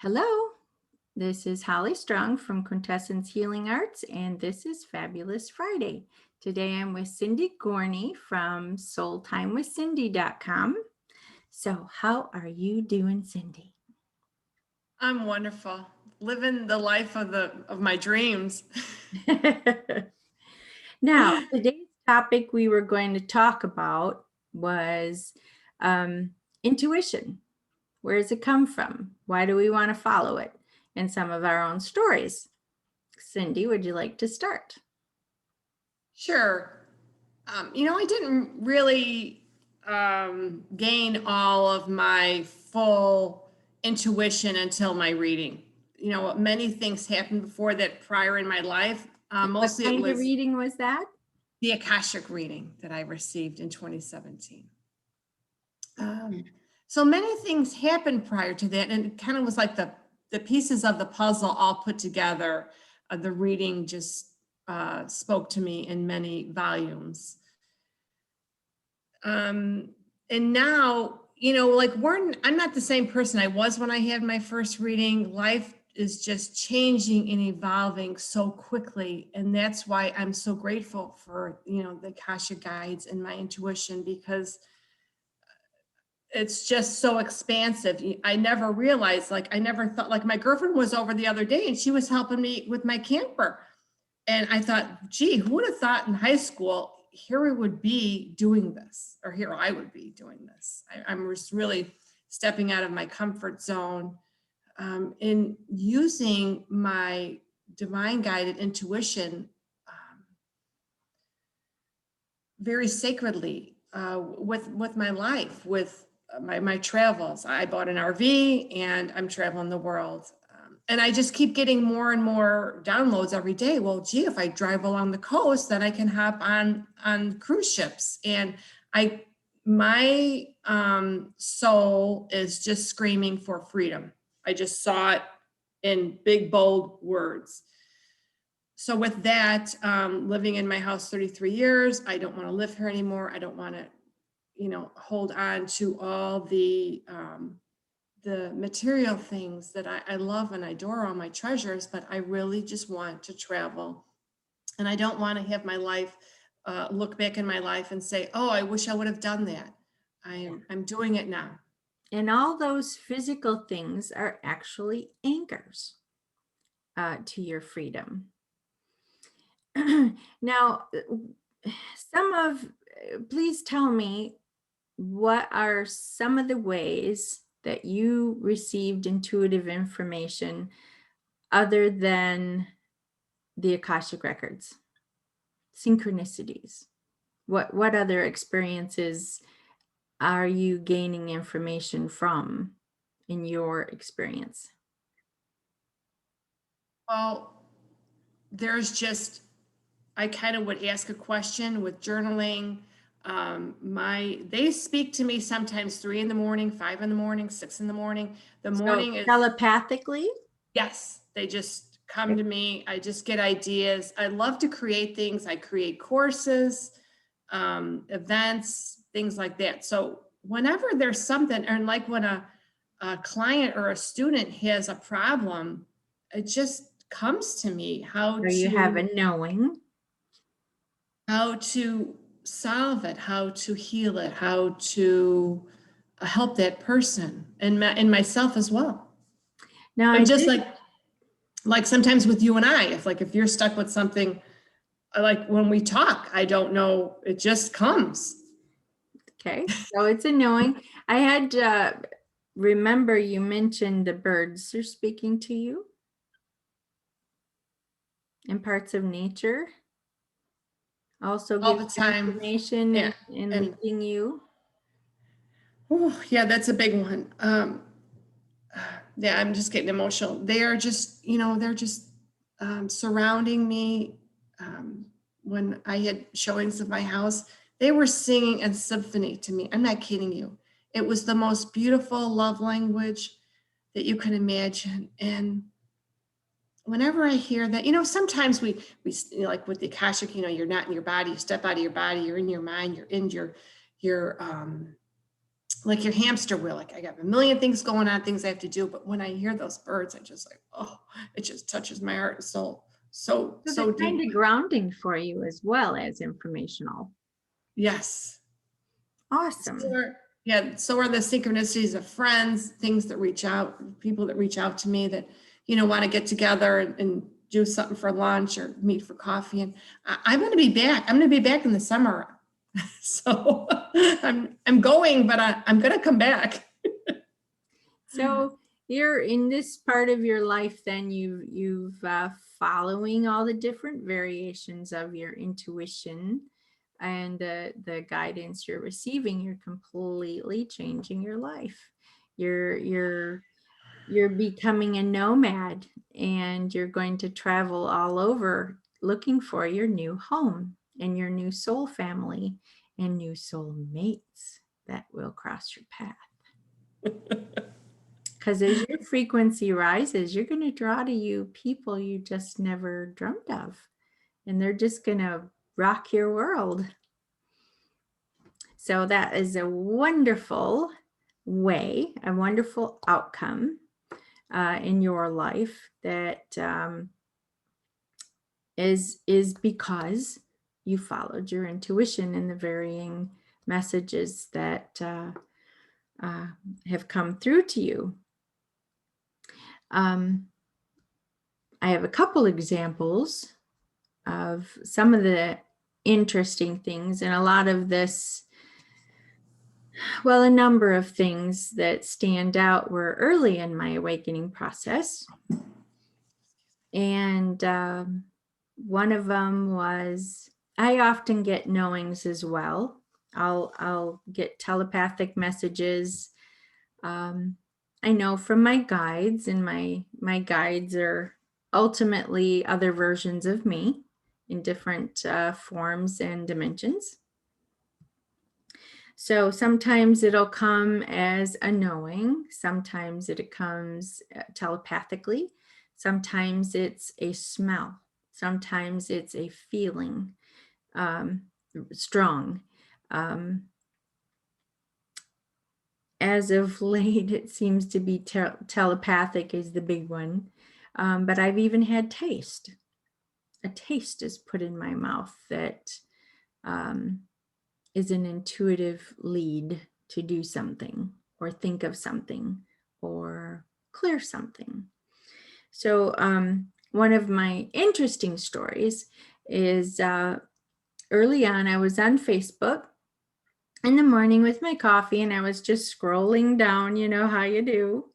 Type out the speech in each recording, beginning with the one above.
Hello, this is Holly Strong from Quintessence Healing Arts, and this is Fabulous Friday. Today I'm with Cindy Gorney from SoulTimeWithCindy.com. So, how are you doing, Cindy? I'm wonderful. Living the life of my dreams. Now, today's topic we were going to talk about was intuition. Where does it come from? Why do we want to follow it? And some of our own stories. Cindy, would you like to start? Sure. I didn't really gain all of my full intuition until my reading. Many things happened before that prior in my life. What Mostly it kind of was reading was that? the Akashic reading that I received in 2017. So many things happened prior to that, and it kind of was like the pieces of the puzzle all put together. The reading just spoke to me in many volumes. And now, I'm not the same person I was when I had my first reading. Life is just changing and evolving so quickly. And that's why I'm so grateful for, the Akasha guides and my intuition, because it's just so expansive. I never realized, I never thought, my girlfriend was over the other day and she was helping me with my camper. And I thought, gee, who would have thought in high school, here we would be doing this, or here I would be doing this. I'm just really stepping out of my comfort zone in using my divine guided intuition very sacredly with my life, with my travels. I bought an RV and I'm traveling the world. And I just keep getting more and more downloads every day. Well, gee, if I drive along the coast, then I can hop on cruise ships. And my soul is just screaming for freedom. I just saw it in big, bold words. So with that, living in my house 33 years, I don't want to live here anymore. I don't want to, hold on to all the material things that I love and I adore, all my treasures, but I really just want to travel. And I don't want to have my life, look back in my life and say, oh, I wish I would have done that. I'm doing it now. And all those physical things are actually anchors to your freedom. Now, please tell me, what are some of the ways that you received intuitive information other than the Akashic records? Synchronicities. What other experiences are you gaining information from in your experience? Well, there's just, I kind of would ask a question with journaling. They speak to me sometimes 3 a.m, 5 a.m, 6 a.m. The morning is Telepathically? Yes, they just come to me. I just get ideas. I love to create things. I create courses, events, things like that. So whenever there's something, and like when a client or a student has a problem, it just comes to me So you have a knowing. how to solve it, how to heal it, how to help that person and myself as well. Now, And just like sometimes with you and I, if you're stuck with something, like when we talk, I don't know, it just comes. Okay, so it's a knowing. I had remember you mentioned the birds are speaking to you and parts of nature. Also All give the time. information Yeah. and And leading you. oh, yeah, that's a big one. Yeah, I'm just getting emotional. They are just, they're just surrounding me. When I had showings of my house, they were singing a symphony to me. I'm not kidding you. It was the most beautiful love language that you can imagine. And whenever I hear that, sometimes we like with the Akashic, you're not in your body, you step out of your body, you're in your mind, you're in your like your hamster wheel. Like I got a million things going on, things I have to do. But when I hear those birds, I just like, oh, it just touches my heart and soul So they're so kind of deeply. grounding for you as well as informational. Yes. Awesome. Yeah, so are the synchronicities of friends, things that reach out, people that reach out to me that, want to get together and do something for lunch or meet for coffee. And I'm going to be back. I'm going to be back in the summer. So I'm going, but I'm going to come back. So you're in this part of your life, then you've following all the different variations of your intuition and the guidance you're receiving. You're completely changing your life. You're becoming a nomad, and you're going to travel all over looking for your new home and your new soul family and new soul mates that will cross your path. Because as your frequency rises, you're going to draw to you people you just never dreamt of, and they're just going to rock your world. So that is a wonderful way, a wonderful outcome in your life that is because you followed your intuition and the varying messages that have come through to you. I have a couple examples of some of the interesting things, and a lot of this, well, a number of things that stand out were early in my awakening process. And one of them was, I often get knowings as well. I'll get telepathic messages. I know from my guides, and my guides are ultimately other versions of me in different forms and dimensions. So sometimes it'll come as a knowing, sometimes it comes telepathically, sometimes it's a smell, sometimes it's a feeling, strong. As of late, it seems to be telepathic is the big one. But I've even had taste. A taste is put in my mouth that is an intuitive lead to do something or think of something or clear something. So one of my interesting stories is early on, I was on Facebook in the morning with my coffee, and I was just scrolling down, you know how you do,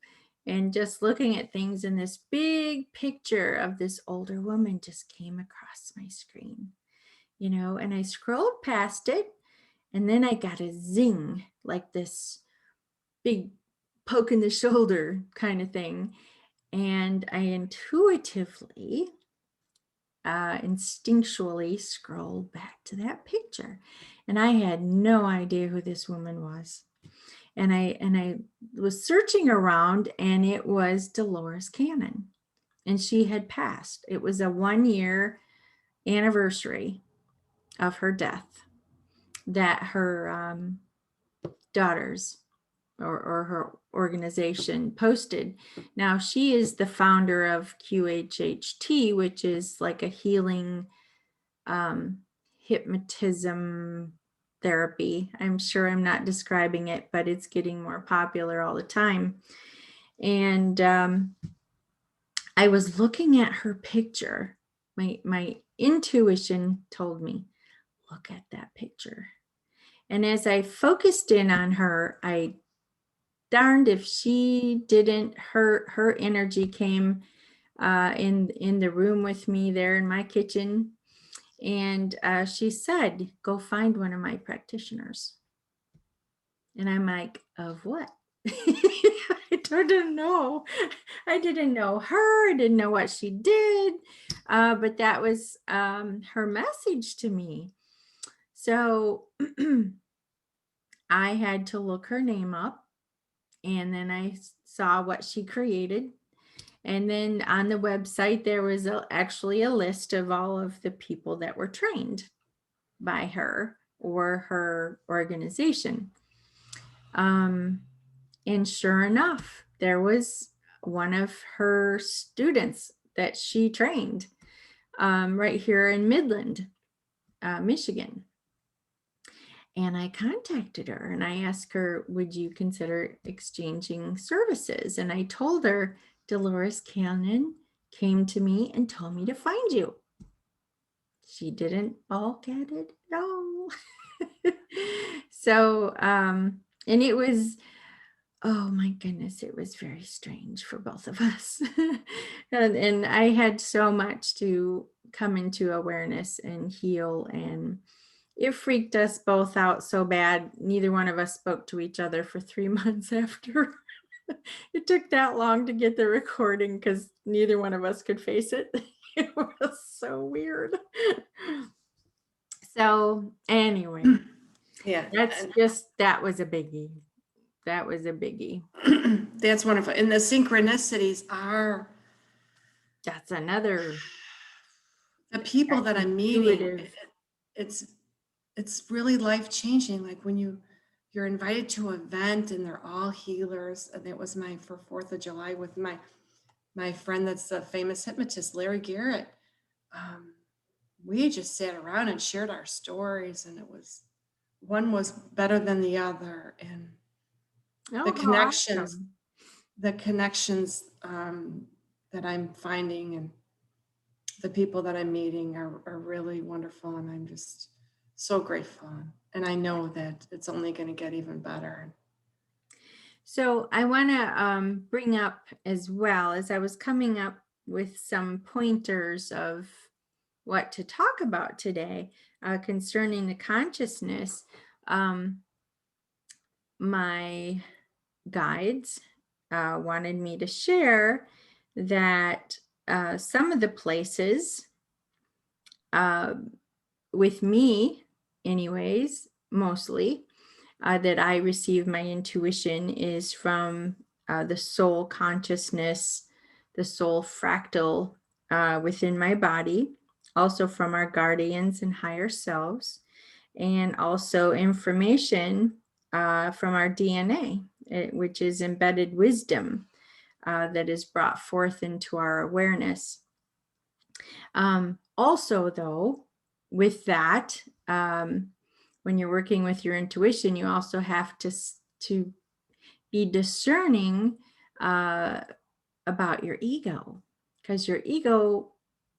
and just looking at things, and this big picture of this older woman just came across my screen, and I scrolled past it, and then I got a zing, like this big poke in the shoulder kind of thing. And I intuitively, instinctually scrolled back to that picture. And I had no idea who this woman was. And I was searching around, and it was Dolores Cannon. And she had passed. It was a 1-year anniversary of her death that her daughters or her organization posted. Now, she is the founder of QHHT, which is like a healing hypnotism therapy. I'm sure I'm not describing it, but it's getting more popular all the time. And I was looking at her picture. My intuition told me, look at that picture. And as I focused in on her, I darned if she didn't, her energy came in the room with me there in my kitchen. And she said, go find one of my practitioners. And I'm like, of what? I didn't know. I didn't know her. I didn't know what she did. But that was her message to me. So I had to look her name up. And then I saw what she created. And then on the website, there was actually a list of all of the people that were trained by her or her organization. Um, and sure enough, there was one of her students that she trained right here in Midland, Michigan. And I contacted her and I asked her, would you consider exchanging services? And I told her Dolores Cannon came to me and told me to find you. She didn't balk at it at all. So, and it was, oh my goodness, it was very strange for both of us. And I had so much to come into awareness and heal, and it freaked us both out so bad. Neither one of us spoke to each other for 3 months after. It took that long to get the recording because neither one of us could face it. It was so weird. So anyway, Yeah. that was a biggie. That was a biggie. That's wonderful. And the synchronicities are That's another the people that I'm meeting. intuitive. It's really life changing. Like when you're invited to an event and they're all healers. And it was for 4th of July with my friend that's a famous hypnotist, Larry Garrett. We just sat around and shared our stories, and one was better than the other. And Oh, the how connections, awesome. that I'm finding and the people that I'm meeting are really wonderful. And I'm just so grateful. And I know that it's only going to get even better. So I want to bring up, as well, as I was coming up with some pointers of what to talk about today concerning the consciousness. My guides wanted me to share that some of the places, with me anyways, mostly, that I receive my intuition is from the soul consciousness, the soul fractal within my body, also from our guardians and higher selves, and also information from our DNA, which is embedded wisdom that is brought forth into our awareness. Also, though, with that, when you're working with your intuition, you also have to be discerning about your ego, because your ego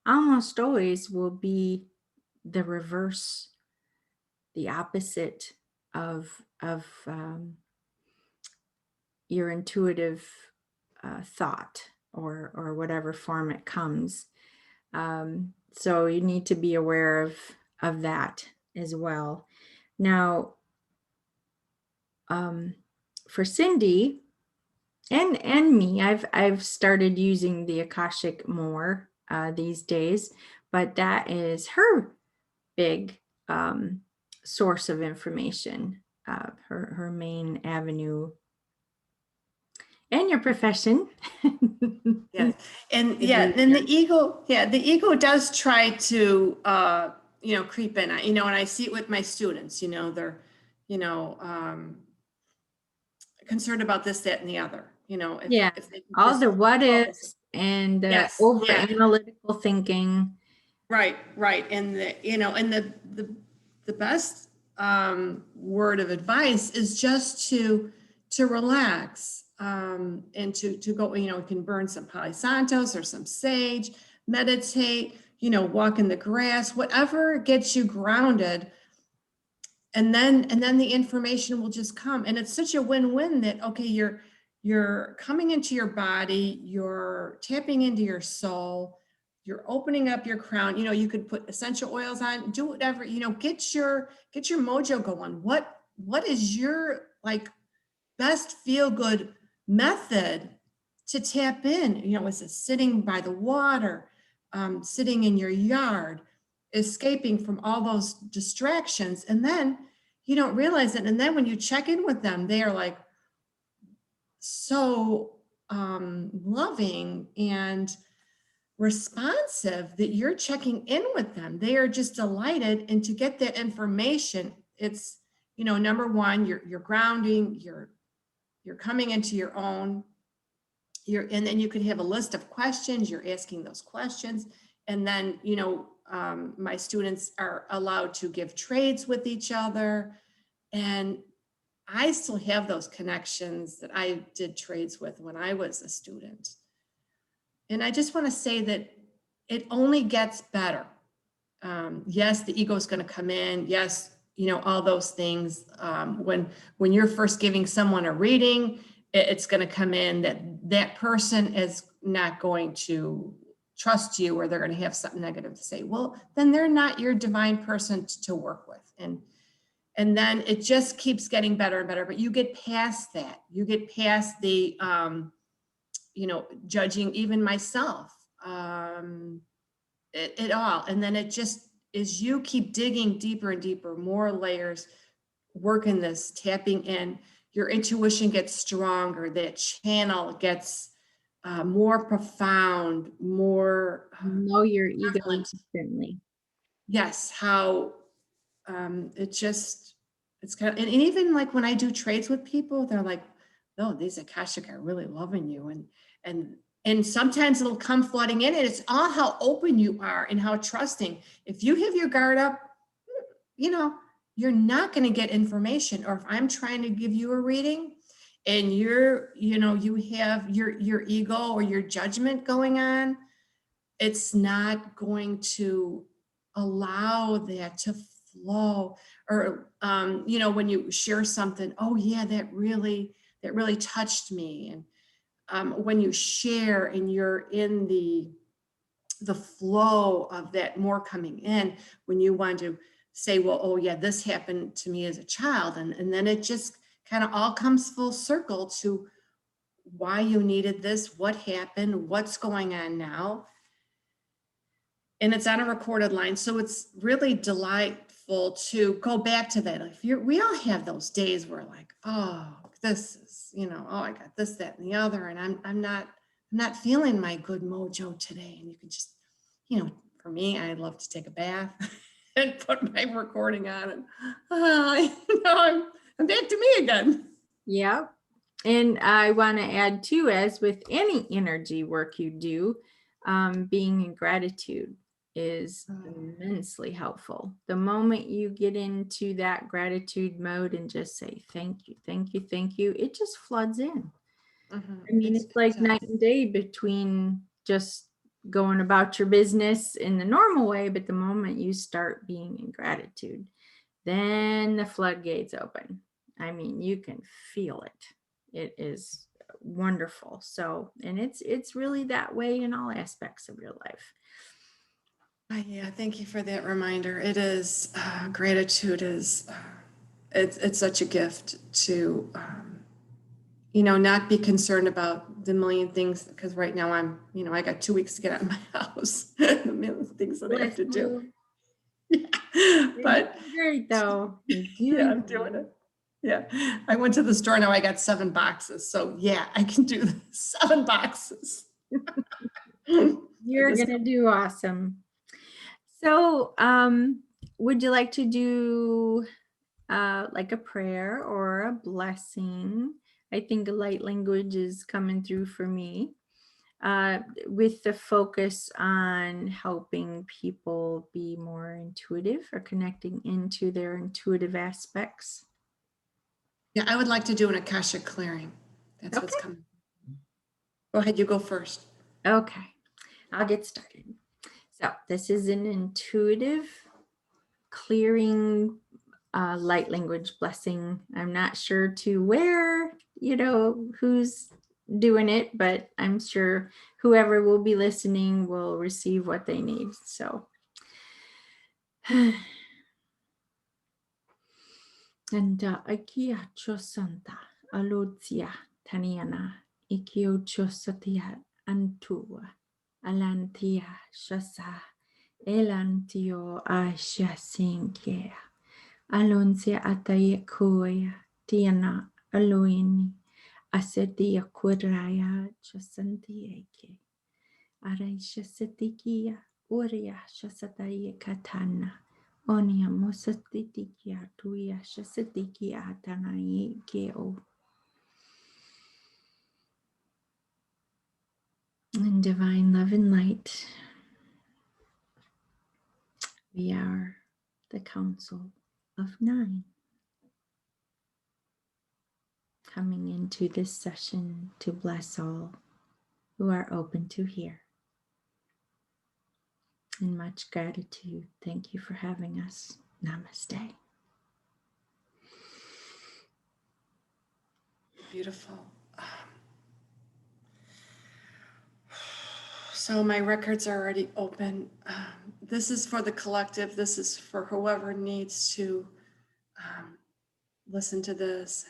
almost always will be the reverse, the opposite of your intuitive thought, or whatever form it comes. So you need to be aware of that as well. Now, for Cindy and me, I've started using the Akashic more these days, but that is her big source of information, her main avenue. And your profession. Yeah. And To do then that. the ego does try to, creep in, and I see it with my students, they're, concerned about this, that, and the other, Yeah, if they can all just the what focus. ifs and Yes. over Yeah. analytical thinking. Right. And the best word of advice is just to relax, and to go, you can burn some Palo Santos or some sage, meditate, walk in the grass, whatever gets you grounded. And then the information will just come. And it's such a win-win that, okay, you're coming into your body, you're tapping into your soul, you're opening up your crown. You could put essential oils on, do whatever, get your mojo going. What is your best feel good method to tap in? Is it sitting by the water, sitting in your yard, escaping from all those distractions? And then you don't realize it. And then when you check in with them, they are like so loving and responsive that you're checking in with them. They are just delighted. And to get that information, it's number one, you're grounding, you're coming into your own, and then you could have a list of questions, you're asking those questions. And then, my students are allowed to give trades with each other. And I still have those connections that I did trades with when I was a student. And I just want to say that it only gets better. Yes, the ego is going to come in. Yes, all those things. When you're first giving someone a reading, it's going to come in that person is not going to trust you, or they're going to have something negative to say. Well, then they're not your divine person to work with. And then it just keeps getting better and better, but you get past that. You get past the, judging even myself, it all. And then it just is, you keep digging deeper and deeper, more layers, working this, tapping in, your intuition gets stronger, that channel gets more profound, more Know your ego prevalent. instantly. Yes, how it's kind of, and even like when I do trades with people, they're like, "Oh, these Akashic are really loving you," and sometimes it'll come flooding in, and it's all how open you are and how trusting. If you have your guard up, you know, you're not going to get information. Or if I'm trying to give you a reading and you have your ego or your judgment going on, it's not going to allow that to flow. Or when you share something, oh yeah, that really touched me. And when you share and you're in the flow of that more coming in, when you want to say, well, oh yeah, this happened to me as a child, and then it just kind of all comes full circle to why you needed this, what happened, what's going on now. And it's on a recorded line. So it's really delightful to go back to that. We all have those days where like, oh, this is, oh, I got this, that, and the other, and I'm not feeling my good mojo today. And you can just, for me, I love to take a bath and put my recording on, and I'm back to me again. Yep. And I want to add too, as with any energy work you do, being in gratitude is immensely helpful. The moment you get into that gratitude mode and just say, thank you, thank you, thank you, it just floods in. I mean, it's like night and day between just going about your business in the normal way, but the moment you start being in gratitude, then the floodgates open. I mean, you can feel it. It is wonderful. So, and it's really that way in all aspects of your life. Yeah, thank you for that reminder. It is, gratitude is, it's such a gift to, not be concerned about the million things, because right now I got 2 weeks to get out of my house, the million things that I have to do. Yeah. But Great though. yeah, I'm doing it. Yeah. I went to the store, now I got 7 boxes. So yeah, I can do 7 boxes. You're gonna do awesome. So, would you like to do like a prayer or a blessing? I think a light language is coming through for me, with the focus on helping people be more intuitive or connecting into their intuitive aspects. Yeah, I would like to do an Akashic clearing. That's what's coming. Go ahead, you go first. Okay, I'll get started. So this is an intuitive clearing light language blessing. I'm not sure to where, who's doing it, but I'm sure whoever will be listening will receive what they need. So and Akia Chosanta Alotia Taniana Ikio Chosatia Antua Alantia Shasa Elantio Ashasinkia Alonsia Ataya Koya Tiana Aloini Asetia Kuraya Chosantieke Araisha Setikia Uria Shasataya Katana Onia mosatiki atuia shasatiki atanai keo. In divine love and light, we are the Council of Nine, coming into this session to bless all who are open to hear. And much gratitude. Thank you for having us. Namaste. Beautiful. So my records are already open. This is for the collective. This is for whoever needs to listen to this.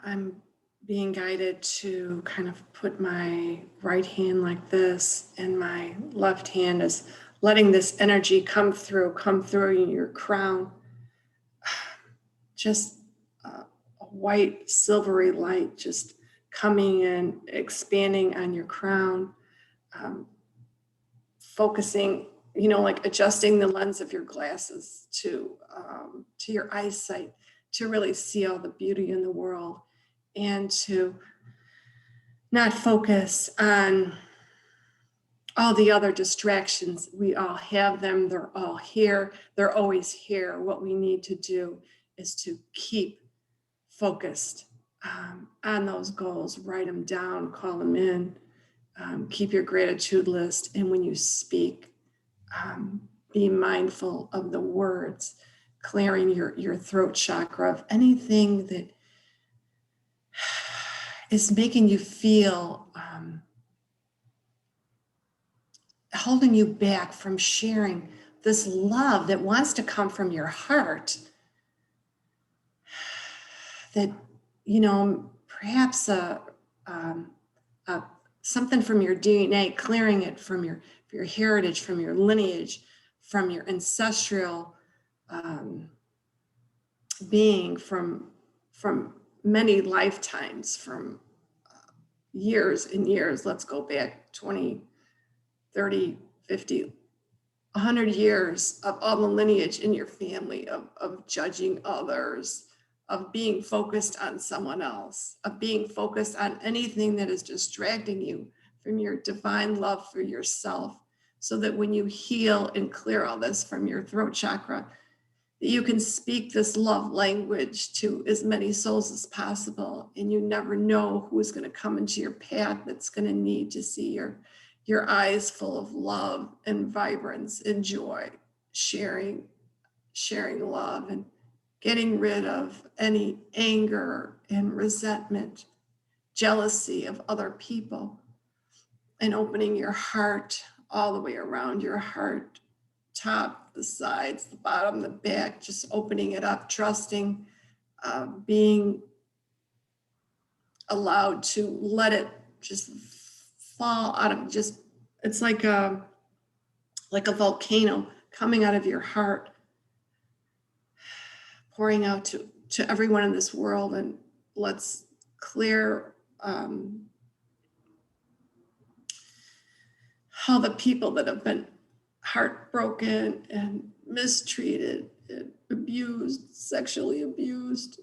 I'm being guided to kind of put my right hand like this, and my left hand is letting this energy come through your crown. Just a white, silvery light just coming in, expanding on your crown, focusing, like adjusting the lens of your glasses to your eyesight, to really see all the beauty in the world, and to not focus on all the other distractions. We all have them. They're all here. They're always here. What we need to do is to keep focused on those goals. Write them down, call them in, keep your gratitude list. And when you speak, be mindful of the words, clearing your throat chakra of anything that is making you feel holding you back from sharing this love that wants to come from your heart, that, perhaps something from your DNA, clearing it from your heritage, from your lineage, from your ancestral being, from many lifetimes, from years and years. Let's go back 20, 30, 50, 100 years of all the lineage in your family, of judging others, of being focused on someone else, of being focused on anything that is distracting you from your divine love for yourself, so that when you heal and clear all this from your throat chakra, that you can speak this love language to as many souls as possible. And you never know who's going to come into your path that's going to need to see your eyes full of love and vibrance and joy, sharing love and getting rid of any anger and resentment, jealousy of other people, and opening your heart all the way around your heart, top, the sides, the bottom, the back, just opening it up, trusting, being allowed to let it just fall out of, just, it's like a volcano coming out of your heart, pouring out to everyone in this world. And let's clear all the people that have been heartbroken and mistreated and abused, sexually abused,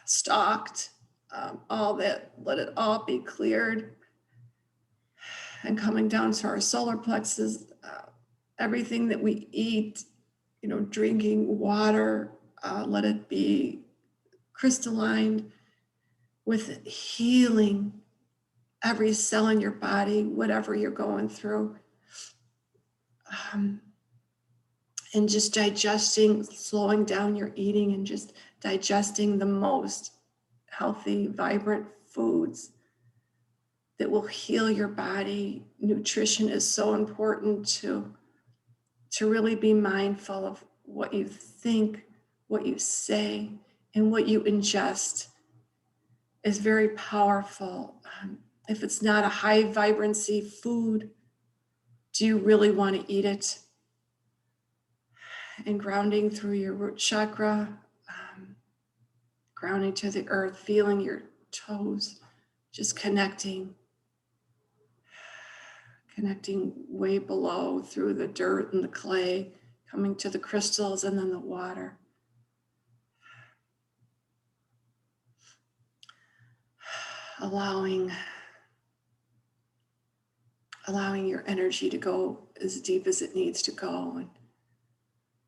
stalked, all that. Let it all be cleared. And coming down to our solar plexus, everything that we eat, drinking water, let it be crystalline with healing every cell in your body, whatever you're going through. And just digesting, slowing down your eating, and just digesting the most healthy, vibrant foods that will heal your body. Nutrition is so important to really be mindful of what you think, what you say, and what you ingest is very powerful. If it's not a high vibrancy food, do you really want to eat it? And grounding through your root chakra, grounding to the earth, feeling your toes, just connecting connecting way below through the dirt and the clay, coming to the crystals and then the water. Allowing your energy to go as deep as it needs to go, and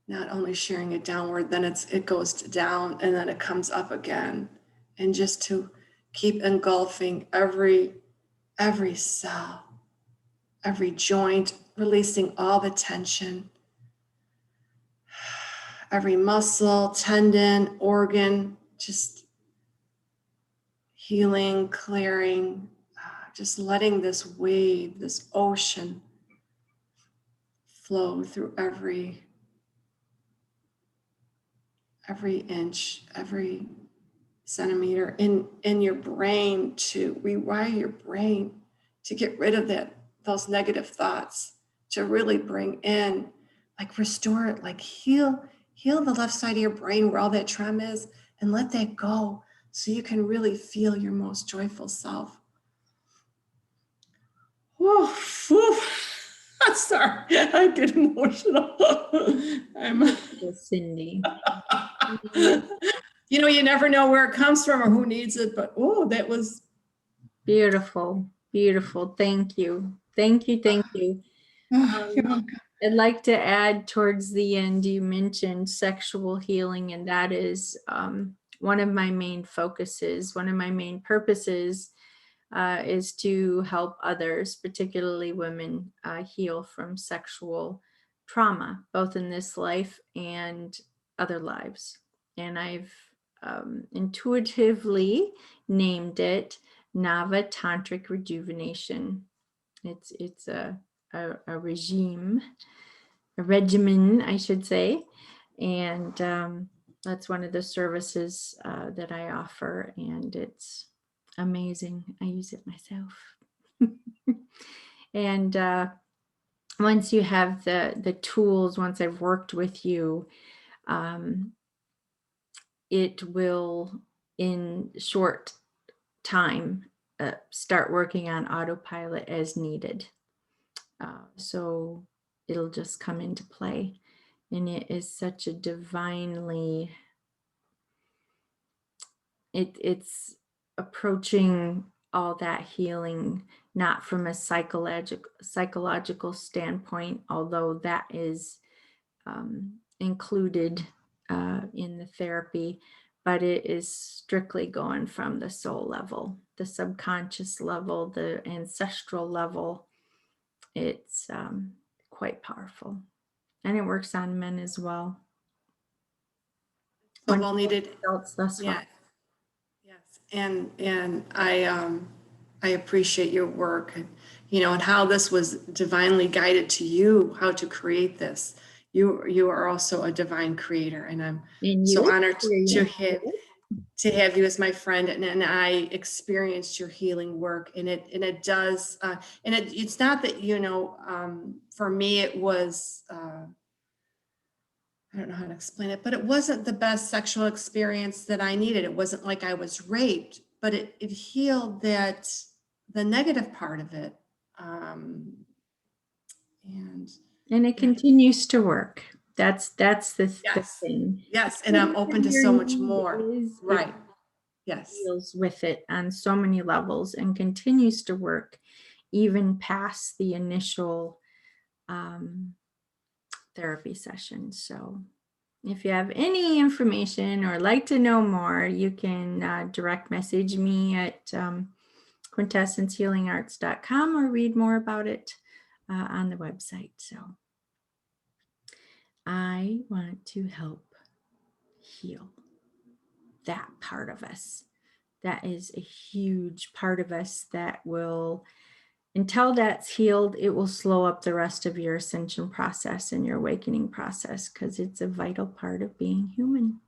not only sharing it downward, then it goes down and then it comes up again, and just to keep engulfing every cell, every joint, releasing all the tension, every muscle, tendon, organ, just healing, clearing, just letting this wave, this ocean flow through every inch, every centimeter in your brain, to rewire your brain, to get rid of those negative thoughts, to really bring in, like restore it, like heal the left side of your brain where all that trauma is, and let that go so you can really feel your most joyful self. Whew, whew. I'm sorry, I get emotional. Cindy. You never know where it comes from or who needs it, but that was Beautiful, beautiful. Thank you. Thank you. Thank you. you're welcome. I'd like to add towards the end, you mentioned sexual healing, and that is one of my main focuses, one of my main purposes is to help others, particularly women, heal from sexual trauma, both in this life and other lives. And I've intuitively named it Nava Tantric Rejuvenation. It's a regime, a regimen, I should say, and that's one of the services that I offer, and it's amazing. I use it myself. And once you have the tools, once I've worked with you, it will, in short time, start working on autopilot as needed. So it'll just come into play. And it is such a divinely, it's approaching all that healing, not from a psychological standpoint, although that is included in the therapy, but it is strictly going from the soul level, the subconscious level, the ancestral level. It's quite powerful, and it works on men as well. So well needed. Adults thus far. Yes, and I appreciate your work, and how this was divinely guided to you, how to create this. You are also a divine creator, and I'm so honored to have you as my friend, and I experienced your healing work, and it does, and it's not that, for me it was, I don't know how to explain it, but it wasn't the best sexual experience that I needed. It wasn't like I was raped, but it healed the negative part of it. And it continues to work. That's the yes, thing. yes, and I'm open to so much more. Right. Yes. Deals with it on so many levels and continues to work even past the initial therapy session. So if you have any information or like to know more, you can direct message me at quintessencehealingarts.com or read more about it on the website. So I want to help heal that part of us. That is a huge part of us that will, until that's healed, it will slow up the rest of your ascension process and your awakening process, because it's a vital part of being human.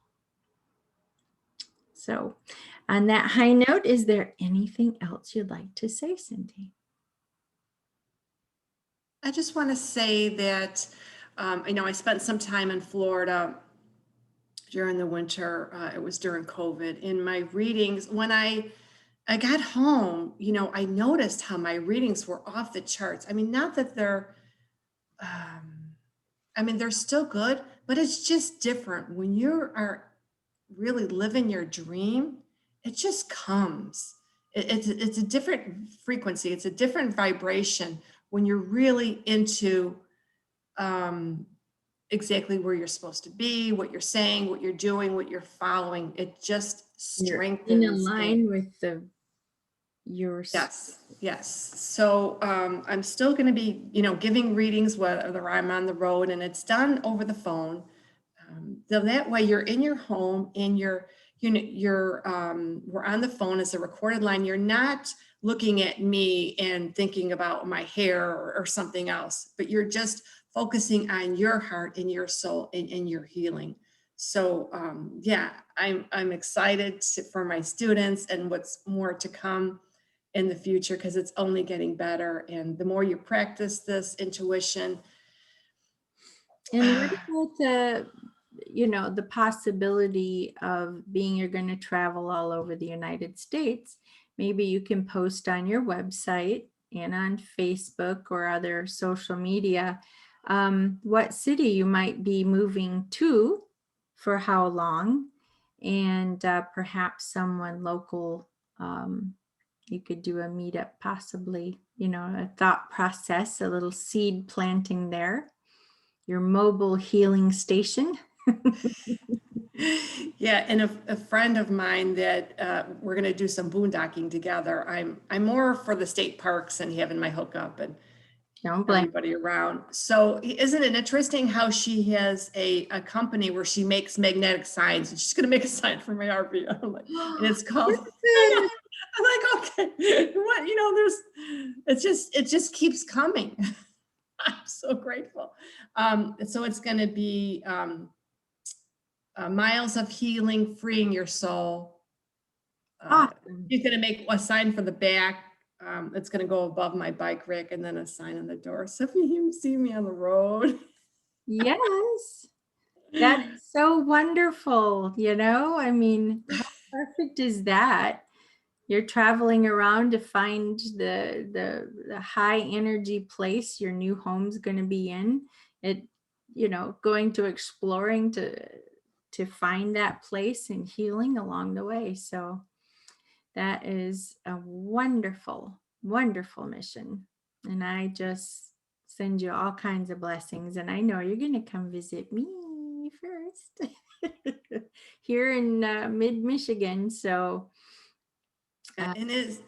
So on that high note, is there anything else you'd like to say, Cindy? I just want to say that, I spent some time in Florida during the winter. It was during COVID. In my readings, when I I got home, I noticed how my readings were off the charts. I mean, not that um, they're still good, but it's just different. When you are really living your dream, it just comes. It's a different frequency. It's a different vibration when you're really into um, exactly where you're supposed to be, what you're saying, what you're doing, what you're following. It just You're in strengthens and line with the your yes, yes. So I'm still going to be, giving readings whether I'm on the road, and it's done over the phone. So that way you're in your home and we're on the phone as a recorded line. You're not looking at me and thinking about my hair or something else, but you're just focusing on your heart and your soul and your healing. So yeah, I'm excited for my students and what's more to come in the future, because it's only getting better. And the more you practice this intuition, And what about the possibility of being you're going to travel all over the United States? Maybe you can post on your website and on Facebook or other social media what city you might be moving to, for how long, and perhaps someone local. You could do a meetup, possibly, a thought process, a little seed planting there, your mobile healing station. yeah, and a friend of mine that we're going to do some boondocking together. I'm more for the state parks and having my hookup and Don't blame. everybody around. So isn't it interesting how she has a company where she makes magnetic signs, and she's going to make a sign for my RV. I'm like, and it's called. I know. Listen, I'm like, okay, what it just keeps coming. I'm so grateful. So it's going to be miles of healing, freeing your soul. awesome. She's going to make a sign for the back. It's going to go above my bike rack, and then a sign on the door. So if you see me on the road, Yes, that is so wonderful. I mean, how perfect is that? You're traveling around to find the high energy place your new home's going to be in. It, going to exploring to find that place and healing along the way. So that is a wonderful, wonderful mission. And I just send you all kinds of blessings. And I know you're going to come visit me first here in mid Michigan. So, and it's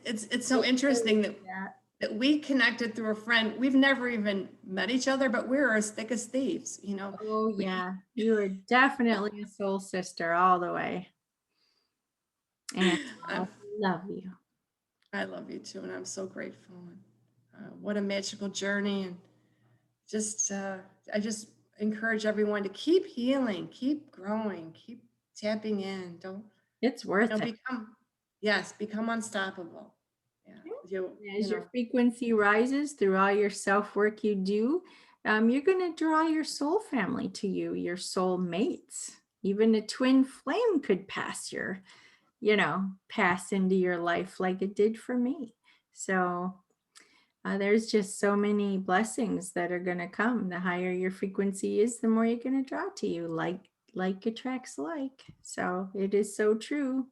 so look forward interesting to that. that we connected through a friend. We've never even met each other, but we're as thick as thieves. Oh, We yeah. You are definitely a soul sister all the way. And I I, love you. I love you too, and I'm so grateful. And what a magical journey! And just I just encourage everyone to keep healing, keep growing, keep tapping in. Don't It's worth it. become become unstoppable. Yeah, As your frequency rises through all your self work you do, you're going to draw your soul family to you, your soul mates. Even a twin flame could pass into your life like it did for me. So there's just so many blessings that are going to come. The higher your frequency is, the more you're going to draw to you. Like attracts like. So it is so true.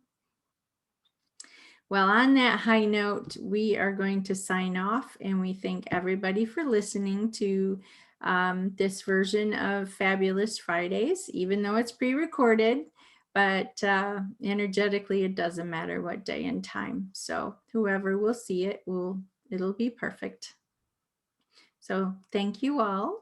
Well, on that high note, we are going to sign off, and we thank everybody for listening to this version of Fabulous Fridays, even though it's pre-recorded, but energetically, it doesn't matter what day and time. So whoever will see it it'll be perfect. So thank you all.